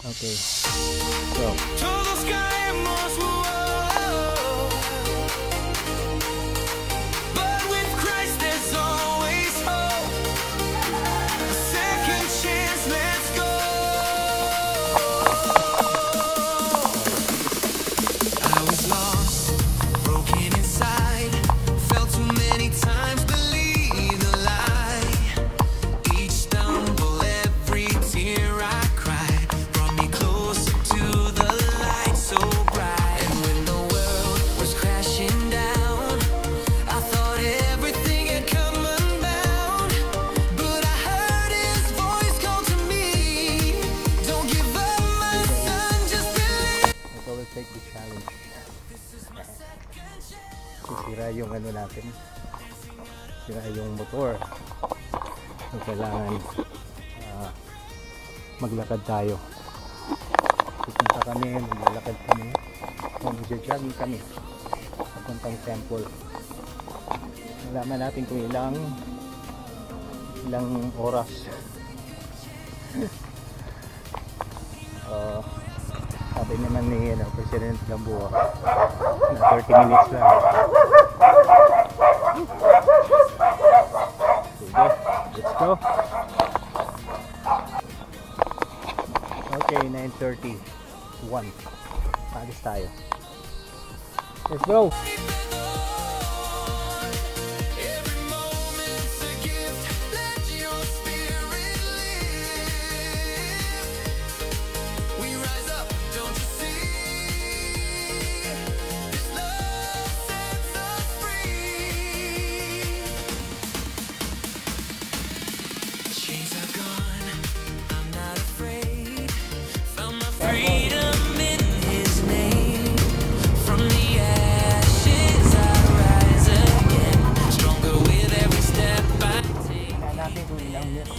Okay. So. Take the challenge. Sira yung ano natin, sira yung motor, so kailangan maglakad tayo. Pupunta kami, maglalakad kami, mag-jogging kami papuntang temple. Malaman natin kung ilang oras. Sabi naman ni President Gamboa na 30 minutes lang. Sige, let's go. Okay, 9:31. Alis tayo. Let's go.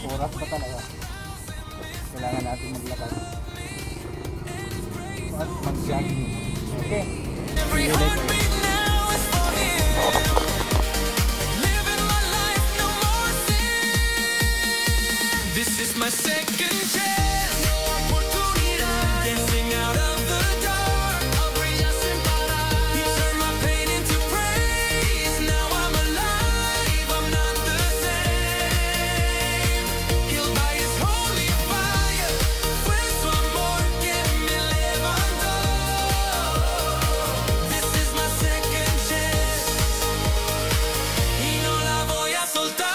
Oras pa talaga kailangan natin maglakad at mag-jogging. Okay, see you later. This is my second chance, no oportunidad, dancing out of the dark, I'll bring us in para. He turned my pain into praise, now I'm alive, I'm not the same. Healed by his holy fire, fue su amor que me levantó. This is my second chance, y no la voy a soltar.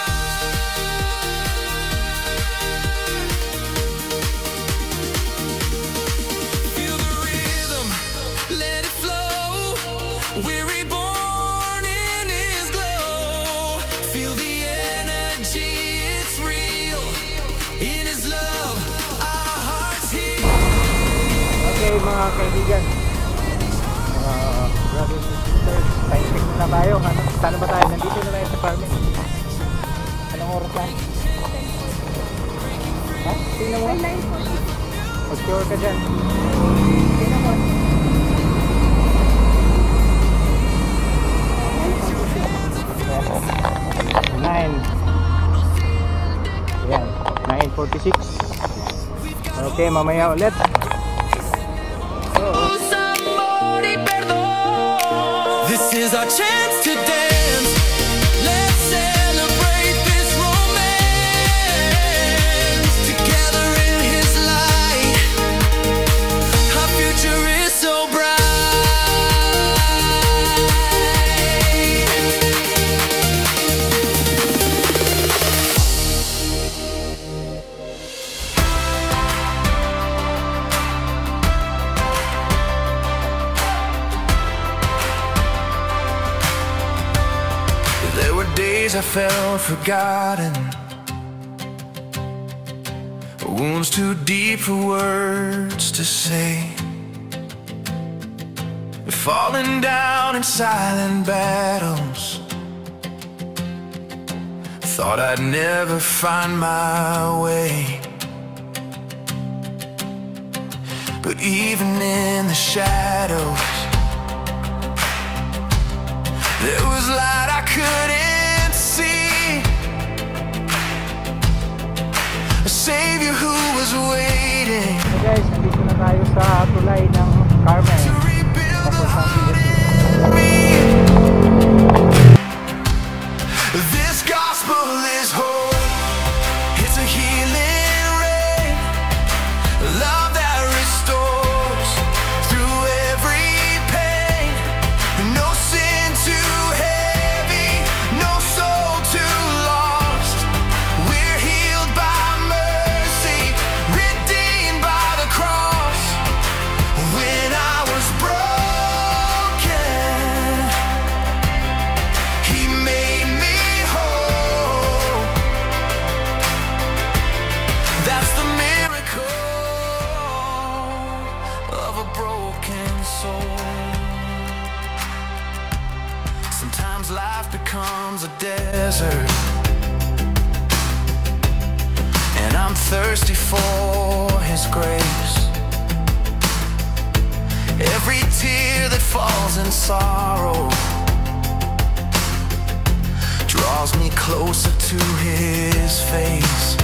We're reborn in his glow. Feel the energy, it's real. In his love, our hearts heal. Okay mga kaibigan, brothers and sisters, time check na tayo. Saan ba tayo? Nandito na tayo sa farming. Anong oras na? Ha? Tingnan mo? Mag-sure ka dyan. Tingnan mo. 9:46. Okay, mamaya ulit. This is our chance to dance. Let's celebrate this romance. Together in his light, our future is so bright. Days I felt forgotten, wounds too deep for words to say, falling down in silent battles, thought I'd never find my way. But even in the shadows, there was light I couldn't see, a savior who was waiting. Hey guys, nandito na tayo sa tulay ng Carmel papuntang Philippines. This gospel is hope. It's a healing rain, love that restores through every pain. No sin too heavy, no soul too lost. We're healed by mercy, redeemed by the cross. When I was broken, He made me whole. That's the miracle of a broken soul. Sometimes life becomes a desert, and I'm thirsty for His grace. Every tear that falls in sorrow draws me closer to His face.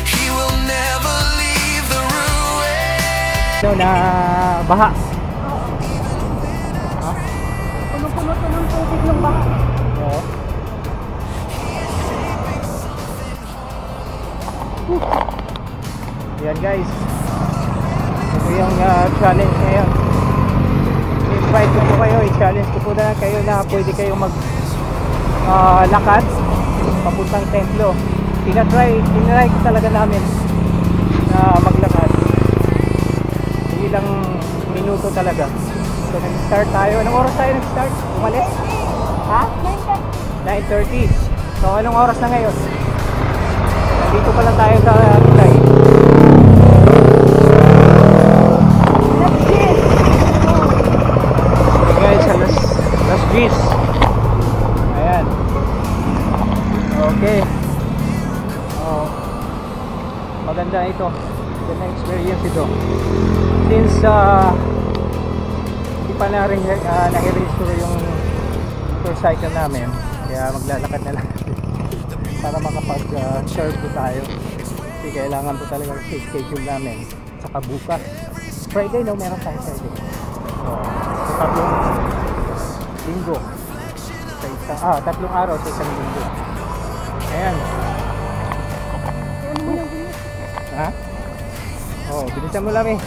He will never leave the ruin. So na baha. Punong-puno ng tubig ng baha. Oo. Yan guys. Ito yung challenge ngayon. I-invite ko po kayo, i-challenge ko po na kayo na pwede kayong mag lakad papuntang templo. Tinatry ko talaga namin na maglakad. Ilang minuto talaga. So nag-start tayo. Anong oras tayo nag-start? Umalis? Ha? 9:30. So anong oras na ngayon? Nandito pa lang tayo sa tulay. Guys, alas 10. Ayan. Okay. Oh. Maganda ito. Maganda experience ito. Since hindi pa na-restore yung motorcycle namin, kaya maglalakad na lang para makapag-serve po tayo. Kasi kailangan po talaga sa schedule namin. Saka bukas Friday, no? Meron tayo Friday. So, tatlong linggo sa tatlong araw sa isang linggo. Ayan. Ha? Oh, bilisan mo lang eh.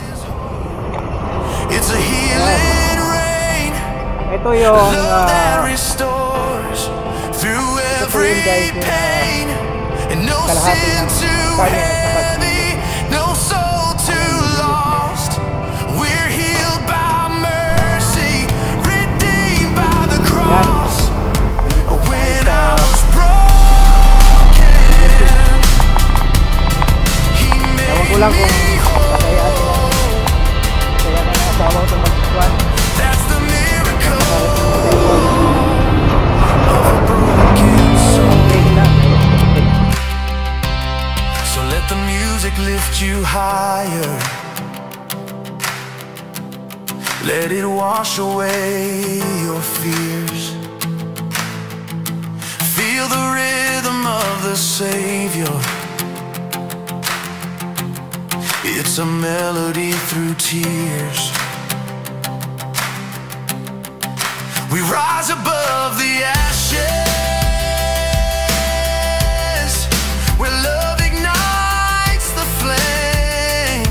It's a healing rain, Ito yung love that restores through every guys, yung, pain, and no kalahati sin ng too Carmel sa heavy, no soul too lost. We're healed by mercy, redeemed by the cross. When I was broken, He Ewan ko made lang kung me kaya whole. na asawa ko mag-squat. That's the miracle of a broken soul. So let the music lift you higher. Let it wash away your fears. Feel the rhythm of the Savior. It's a melody through tears. We rise above the ashes, where love ignites the flame.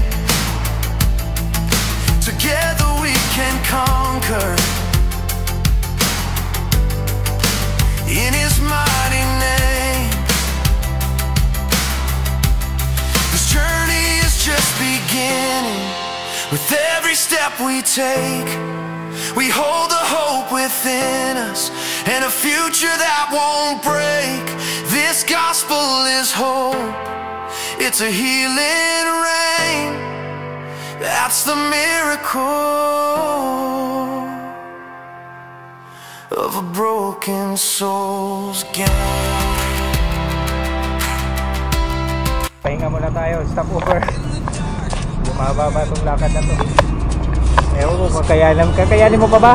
Together we can conquer. In His mighty name. This journey is just beginning. With every step we take, we hold the hope within us and a future that won't break. This gospel is hope. It's a healing rain. That's the miracle of a broken soul's gain. Pahinga muna tayo, stop over. Bumababa itong lakad na to. Ewan ko, kakayanin mo pa ba?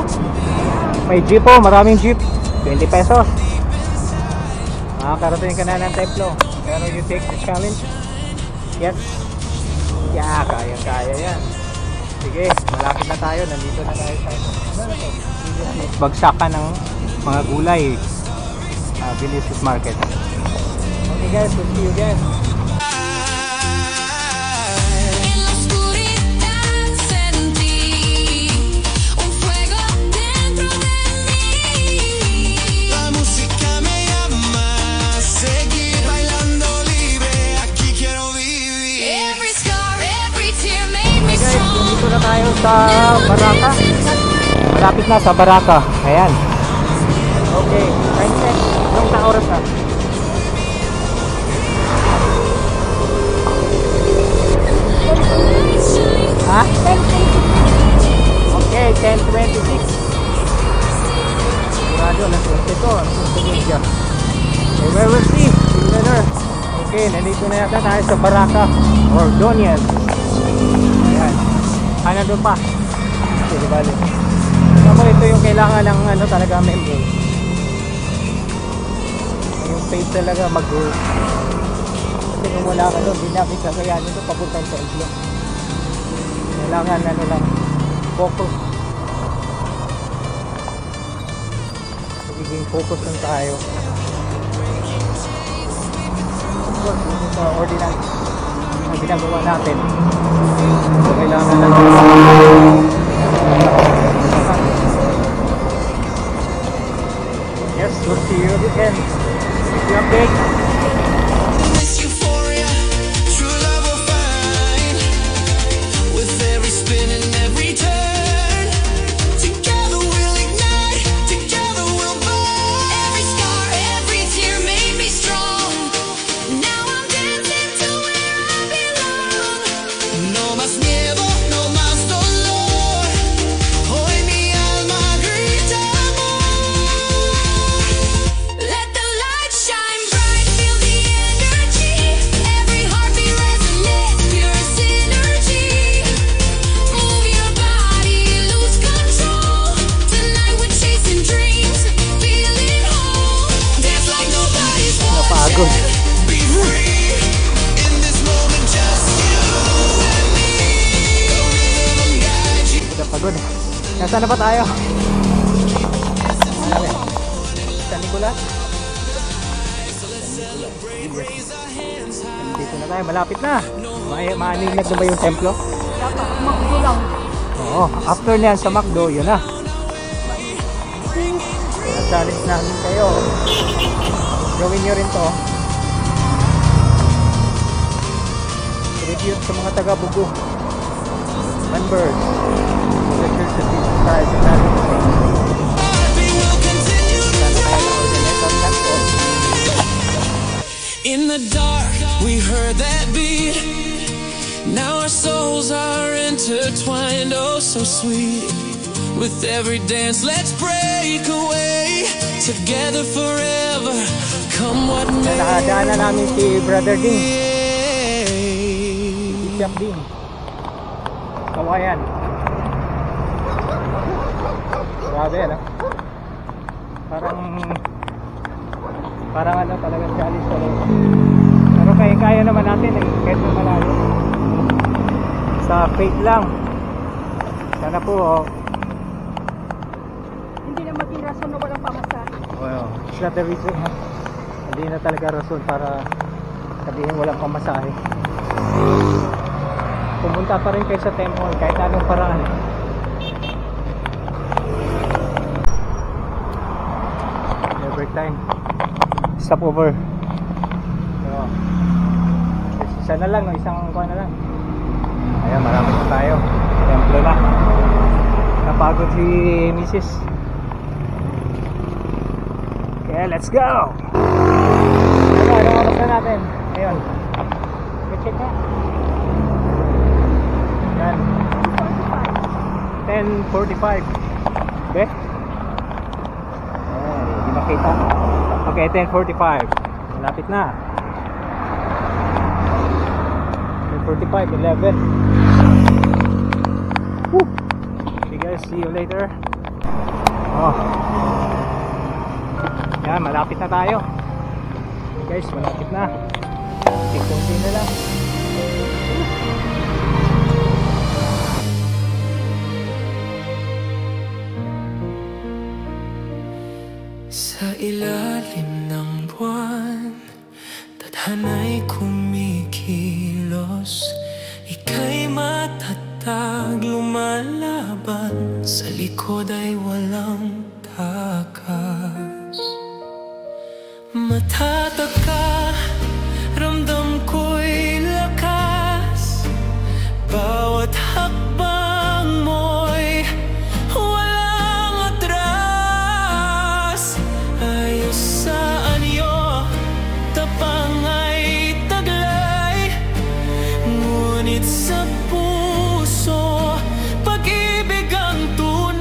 May jeep po, maraming jeep. 20 pesos. Makakarating ka na ng templo. Pero you take the challenge? Yes. Yeah, kaya yan. Sige, malapit na tayo. Nandito na tayo sa bagsakan ng mga gulay. Village Market. Okay guys, we'll see you again. En la oscuridad sentí un fuego dentro de mí. La música me llama a seguir bailando libre. Aquí quiero vivir. Every scar, every tear made me Okay guys, strong. dito na tayo sa Baraka. Malapit na sa Baraka. Ayan. Okay, time check. Anong na oras na? Ha? Okay, 10:26. Sigurado, alas 12 ito. Alas 12 siya. Okay, we will see. See you later. Okay, nandito na yata tayo sa Baraka or Donias. Ayan. Doon pa. Okay, di bali. Alam mo, ito yung kailangan ng ano talaga member. Yung page talaga mag-work. Kasi kung wala ka doon, di namin kakayanin ito papuntang sa iglo. Kailangan ano lang, focus. Magiging focus lang tayo. Of course, dito sa ordinance na ginagawa natin. So, kailangan lang yes, we'll see you again. If you update. This euphoria, true love will find. With every spin and every turn, together we'll ignite, together we'll burn. Every scar, every tear made me strong. Now I'm dancing to where I belong. No más miedo, no más dolor. Hoy mi alma grita amor. Let the light shine bright, feel the energy. Every heartbeat resonate, pure synergy. Move your body, lose control. Tonight we're chasing dreams, feeling whole. Dance like nobody's Napagod. watching. Be free in this moment, just you and me. The rhythm guides you. Pagod. Nasaan na pa tayo? San Nicolas? Dito na tayo, malapit na. Maaninag na ba yung templo? Makdo lang. Oo, after niyan sa McDo, yun na. Challenge namin kayo. Gawin nyo rin to. Review sa mga taga-Bugo members. Pictures of these stars and that. Happy will continue to Sana tayo na-organize on that po. In the dark, we heard that beat. Now our souls are intertwined, oh so sweet. With every dance, let's break away. Together forever, come what may. Nakadaan na namin si Brother Ding. Bishop Ding. Kawayan. Grabe, ano? Parang ano talagang challenge sa loob. Pero kaya naman natin eh, kahit na malayo. Sa faith lang. Sana po, oh. Hindi na maging rason na walang pamasahe. Well, it's not the reason, ha? Hindi na talaga rason para sabihin walang pamasahe. Pumunta pa rin kayo sa temple kahit anong paraan. Every time stop over. So, isa na lang, isang kuha na lang. Ayan, marami na tayo. Templo na. Napagod si Mrs. Okay, let's go! Anong oras na natin? Ayun. Check na. Yan. 10:45. Okay? Hindi makita. Okay, 10:45. Malapit na. 10:45, 11. Woo! Okay guys, see you later. Oh. Yan, malapit na tayo. Okay guys, malapit na. Konti na lang. hanay kumikilos. Ika'y matatag, lumalaban, sa likod ay walang takas. Matatag ka, ramdam ko'y lakas. Bawat hakbang mo'y walang atras. Ayos sa anyo, tapang ay taglay. Ngunit sa puso, pag-ibig ang tunay.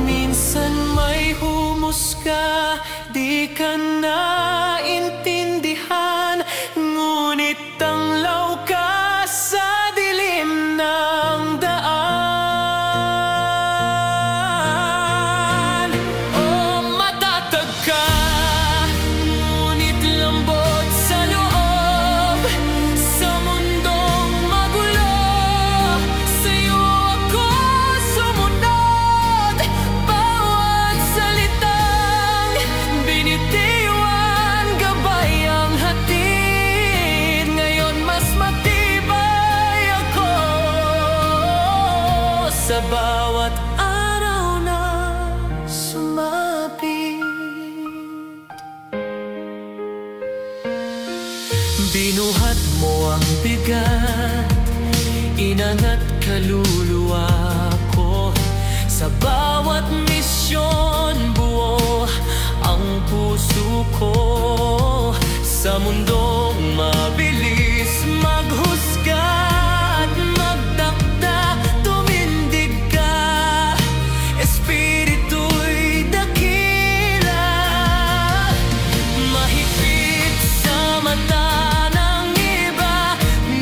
Minsan may humusga, di ka naintindihan. Ngunit tanglaw ka sa dilim ng daan. O matatag ka, ngunit lambot sa loob. Sa mundong magulo, sa'yo ako sumunod. Bawat salitang binitiwan, gabay ang hatid. Ngayon mas matibay ako sa bawat araw na sumapit. Binuhat mo ang bigat, inangat kaluluwa ko. Sa bawat misyon, buo ang puso ko. Sa mundong mabilis maghusga at magtakda, tumindig ka. Espiritu'y dakila, mahigpit sa mata ng iba.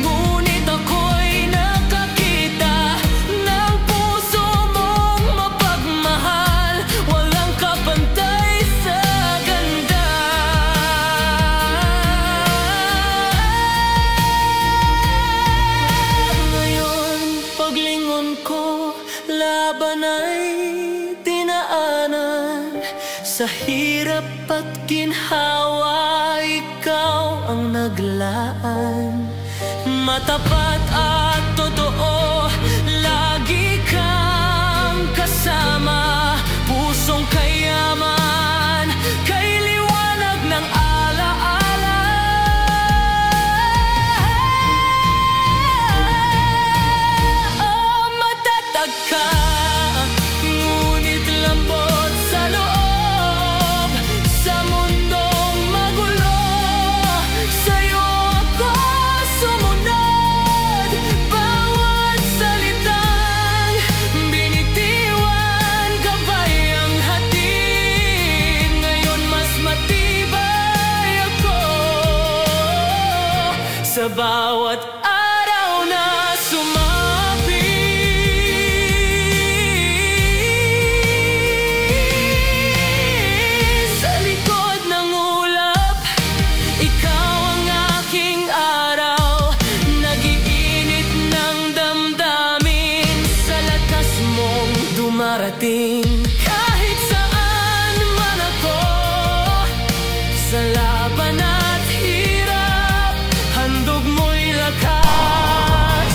Ngunit ako'y nakakita ng puso mong mapagmahal. Walang kapantay sa ganda. Ngayon paglingon ko, laban ay dinaanan. Sa hirap at ginhawa, ikaw ang naglaan. Matapat at totoo, lagi kang kasama. Pusong kayaman, kay liwanag ng alaala. Oh, matatag ka, ngunit lambot sa loob. Sa mundong magulo, sa'yo ako sumunod. Bawat salitang binitiwan, gabay ang hatid. Ngayon mas matibay ako sa bawat araw na sumapit. Sa likod ng ulap, ikaw ang aking araw. Nag-iinit ng damdamin, sa lakas mong dumarating. Kahit saan man ako, sa laban at hirap, handog mo'y lakas.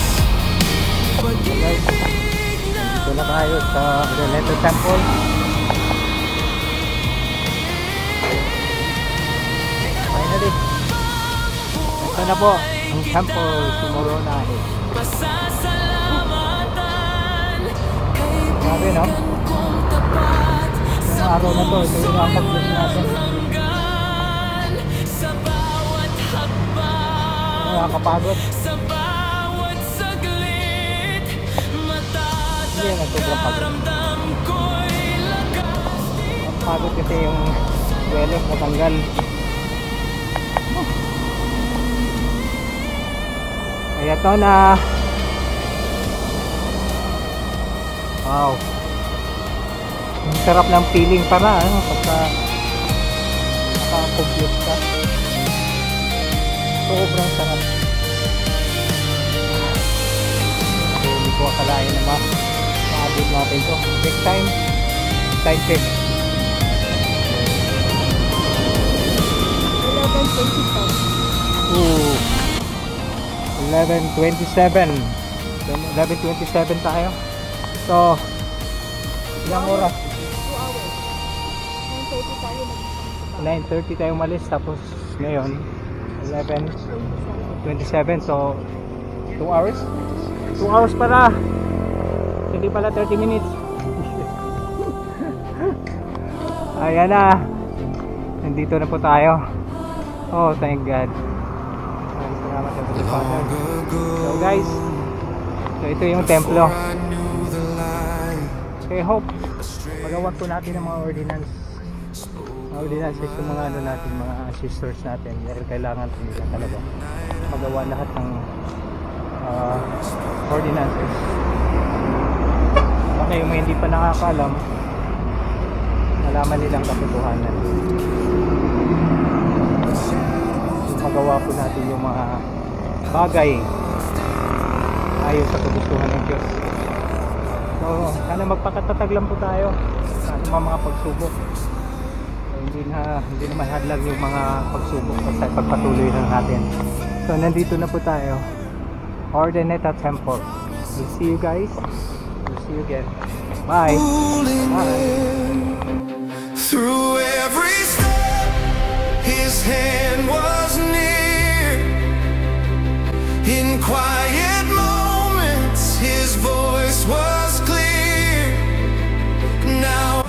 Pag-ibig na Ito na tayo sa Araneta Temple. Finally, ito na po ang temple tomorrow night. pasasalamatan. Grabe, no? Kaibigan kong tapat, Yung araw na to, ito yung akablos natin. hanggan. Sa bawat hakbang, Nakakapagod. sa bawat saglit, Hindi yan, sobrang pagod. matataramdam ko'y lakas. Ang pagod kasi yung swelling matanggal. Kaya to na. Wow. Ang sarap ng feeling para pagka naka-compute ka. Sobrang sarap. So, hindi ko akalain na maabot natin to. Next time, side check. Ooh. 11:27. 11:27 tayo. So, ilang oras? 9:30 tayo umalis, tapos ngayon 11:27, so 2 hours? 2 hours para, hindi pala 30 minutes. Ayan na, nandito na po tayo. Oh, thank God. Salamat sa Father. So guys, so ito yung templo. Okay, hope magawan po natin ang mga ordinances ng mga ano natin, mga sisters natin, dahil kailangan nila talaga magawa lahat ng ordinances. Okay, yung hindi pa nakakaalam, malaman nilang katotohanan. Magawa po natin yung mga bagay ayon sa kagustuhan ng Diyos. So, sana magpakatatag lang po tayo sa mga pagsubok. So, hindi naman hadlang yung mga pagsubok sa pagpatuloy lang natin. So, nandito na po tayo. Urdaneta Temple. We'll see you guys. We'll see you again. Bye. Bye. Through every step, his hand was near. In quiet moments, his voice was clear. Now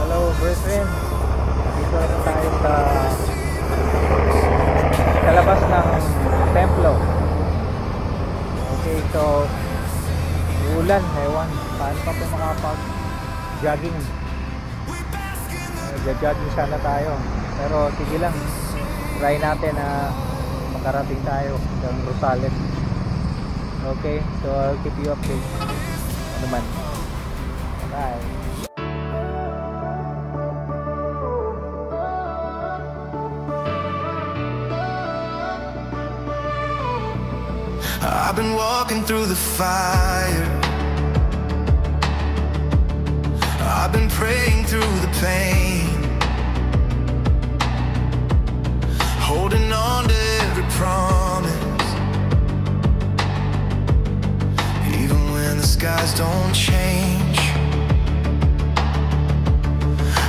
Hello, brethren. Dito na tayo sa labas ng templo. Okay, so ulan, ewan. Paano pa po makapag-jogging? Jogging sana tayo. Pero sige lang. Try natin na makarating tayo hanggang Rosales. Okay, so I'll keep you updated. Ano man. Bye. I've been walking through the fire. I've been praying through the pain, holding on to every promise, even when the skies don't change.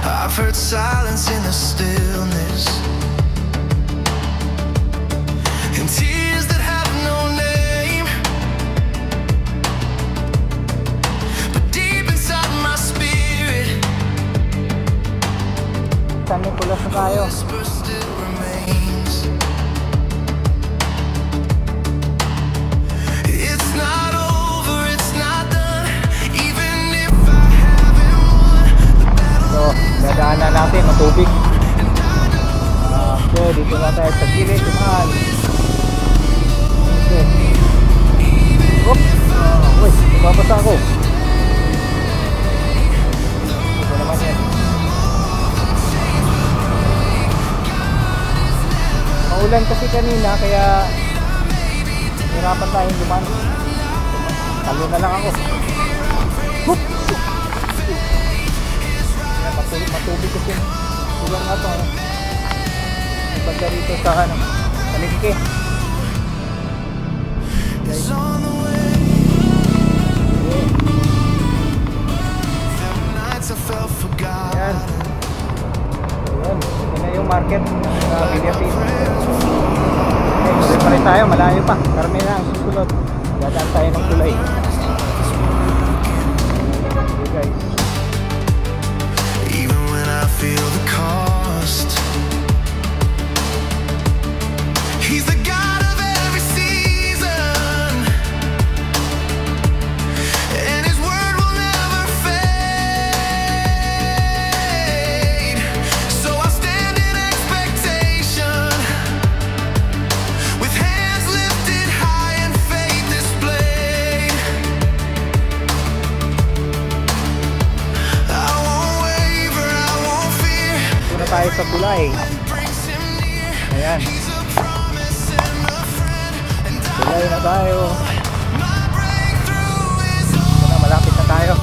I've heard silence in the stillness, and tears that have no name. But deep inside my spirit, Saan pulas na tayo? whisper still remains. It's not over, it's not done, even if I haven't won the battle. So, dadaanan natin ang tubig. So, dito na tayo sa gilid, mahal. Okay. Oops! Uy, bumabasa ako. Ito naman yan. Maulan kasi kanina, kaya hirapan tayong duman. Talo na lang ako. Whoop! Matubig kasi lugar nga ito. May banda rito sa palengke. It's on the way. There were nights I felt Ayan. forgotten. Ayan. Ito na yung market sa Villapin. Okay, tuloy pa rin tayo. Malayo pa. Karami na ang susunod. Dadaan tayo ng tulay. Okay guys. Even when I feel the cost, He's the God of every season, and His word will never fade. So I stand in expectation, with hands lifted high and faith displayed. I won't waver, I won't fear. Ito na tayo sa tulay. Brings Him near. Ayan. He's a promise and a friend, and Tulay na tayo. my breakthrough is Ito na, malapit na tayo.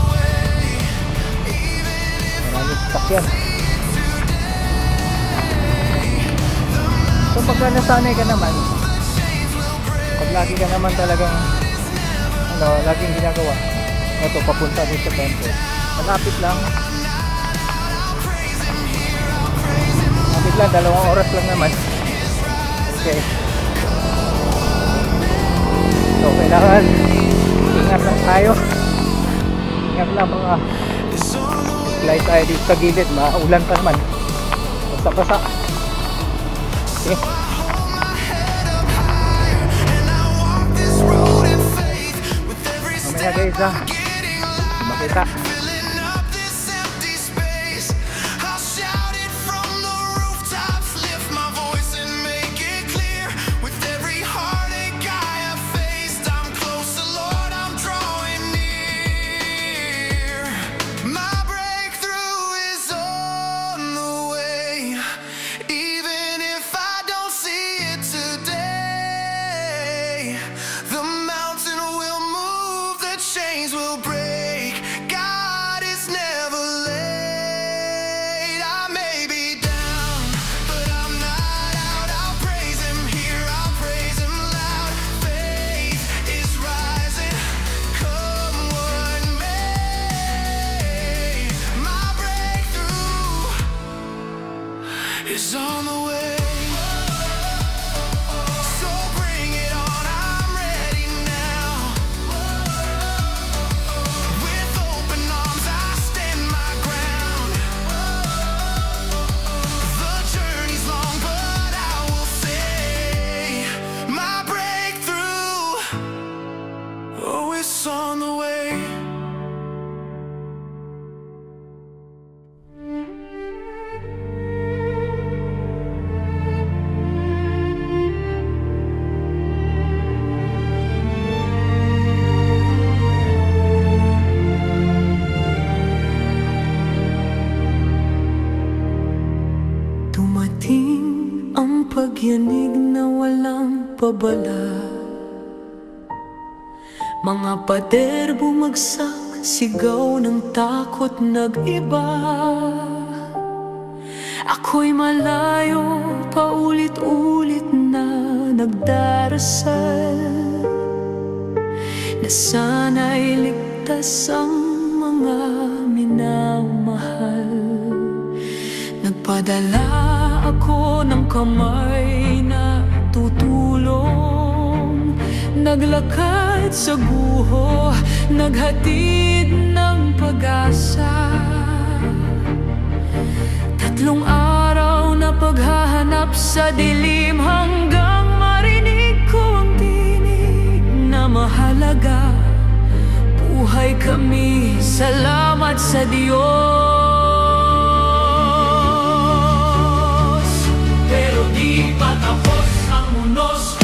even if Maraming sasakyan. pagka nasanay ka naman, pag lagi ka naman talagang laging ginagawa, ito papunta din sa temple. Malapit lang, 2 oras lang naman. Okay, so kailangan ingat lang tayo, ingat lang mga slide tayo dito sa gilid, maulan pa naman, basa-basa. Okay, mamaya guys makita. Is on the way. So bring it on, I'm ready now. With open arms I stand my ground. The journey's long but I will say my breakthrough, oh, it's on the way. Dumating ang pagyanig na walang pabala. Mga pader bumagsak, sigaw ng takot nag-iba. Ako'y malayo, paulit-ulit na nagdarasal, na sana'y ligtas ang mga minamahal. Nagpadala ako ng kamay na tutulong, naglakad sa guho, naghatid ng pag-asa. 3 araw na paghahanap sa dilim, hanggang marinig ko ang tinig na mahalaga. Buhay kami, salamat sa Diyos. Patapos ang unos,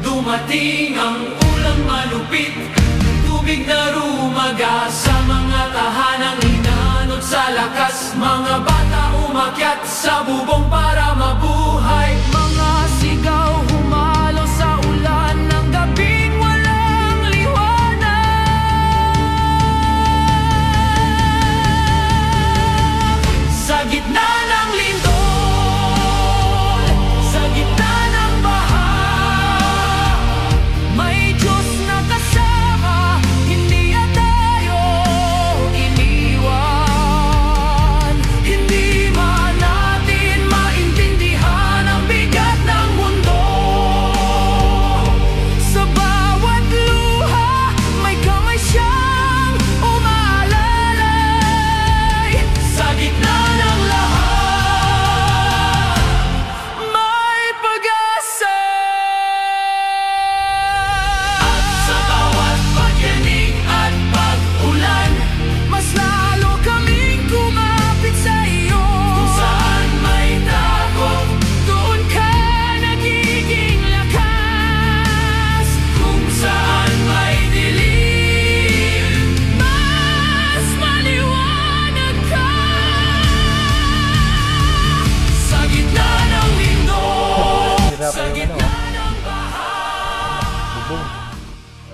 dumating ang ulang malupit. Tubig na rumaga sa mga tahanang hinanod sa lakas. Mga bata umakyat sa bubong para mabuhay. Mga sigaw humalo sa ulan ng gabing walang liwanag. Sa gitna ng lindol,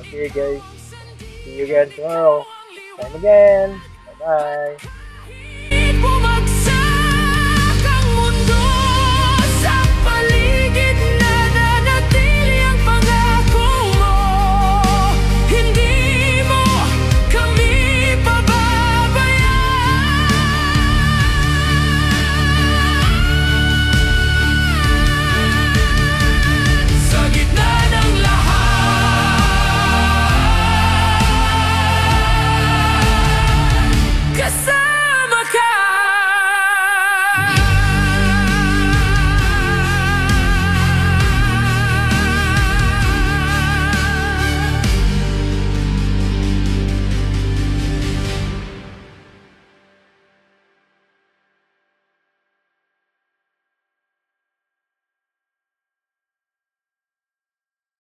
okay guys, see you again tomorrow. Time again. Bye bye.